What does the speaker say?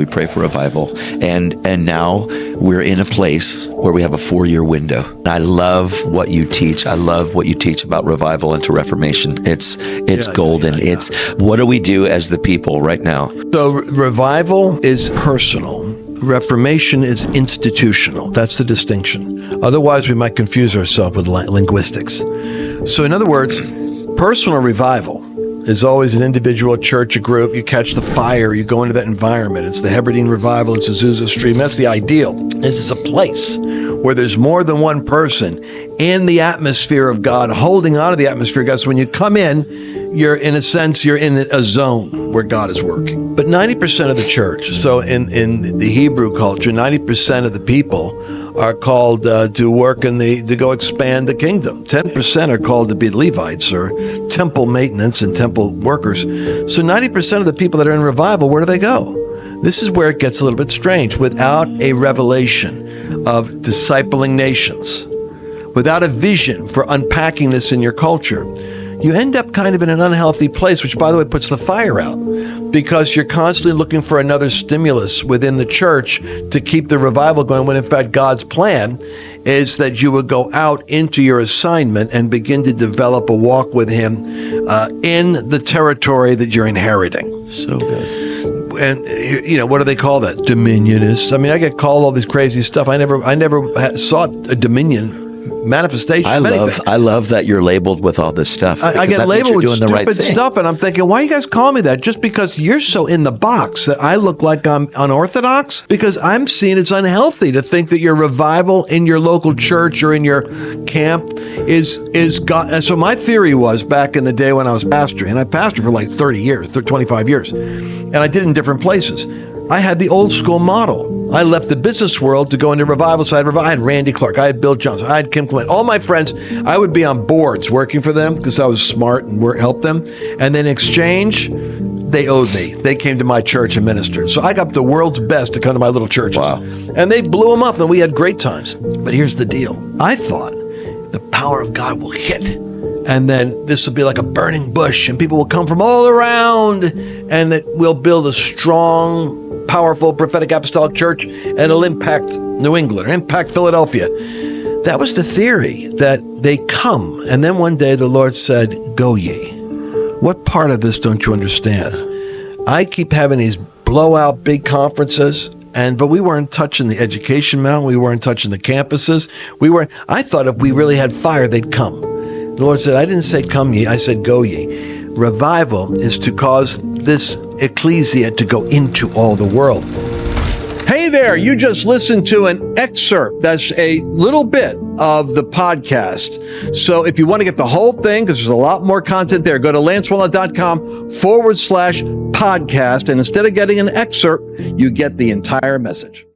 we pray for revival. And now we're in a place where we have a 4-year window. I love what you teach. I love what you teach about revival into Reformation. It's golden. It's what do we do as the people right now? So revival is personal. Reformation is institutional. That's the distinction. Otherwise, we might confuse ourselves with linguistics. So in other words, personal revival is always an individual, church, a group. You catch the fire, you go into that environment. It's the Hebridean revival, it's Azusa Stream. That's the ideal. This is a place where there's more than one person in the atmosphere of God, holding on to the atmosphere of God. So when you come in, you're in a zone where God is working. But 90% of the church, so in the Hebrew culture, 90% of the people are called to work to go expand the kingdom. 10% are called to be Levites or temple maintenance and temple workers. So 90% of the people that are in revival, where do they go? This is where it gets a little bit strange. Without a revelation of discipling nations, without a vision for unpacking this in your culture, you end up kind of in an unhealthy place, which, by the way, puts the fire out, because you're constantly looking for another stimulus within the church to keep the revival going, when in fact God's plan is that you would go out into your assignment and begin to develop a walk with Him in the territory that you're inheriting. So good. And what do they call that? Dominionists. I mean, I get called all this crazy stuff. I never sought a dominion manifestation. I love that you're labeled with all this stuff. I get labeled with stupid right stuff, and I'm thinking, why you guys call me that? Just because you're so in the box that I look like I'm unorthodox? Because I'm seeing it's unhealthy to think that your revival in your local church or in your camp is God. And so my theory was, back in the day when I was pastoring, and I pastored for like 30 years, 25 years, and I did it in different places. I had the old school model. I left the business world to go into revival. So I had Randy Clark, I had Bill Johnson, I had Kim Clement, all my friends. I would be on boards working for them because I was smart and helped them. And then in exchange, they owed me. They came to my church and ministered. So I got the world's best to come to my little churches. Wow. And they blew them up, and we had great times. But here's the deal. I thought the power of God will hit, and then this will be like a burning bush, and people will come from all around, and that we'll build a strong, powerful, prophetic, apostolic church, and it'll impact New England or impact Philadelphia. That was the theory, that they come, and then one day the Lord said, "Go ye." What part of this don't you understand? I keep having these blowout big conferences, but we weren't touching the education mountain. We weren't touching the campuses. I thought if we really had fire, they'd come. The Lord said, I didn't say come ye, I said go ye. Revival is to cause this ecclesia to go into all the world. Hey there, you just listened to an excerpt. That's a little bit of the podcast. So if you want to get the whole thing, because there's a lot more content there, go to lancewallnut.com/podcast. And instead of getting an excerpt, you get the entire message.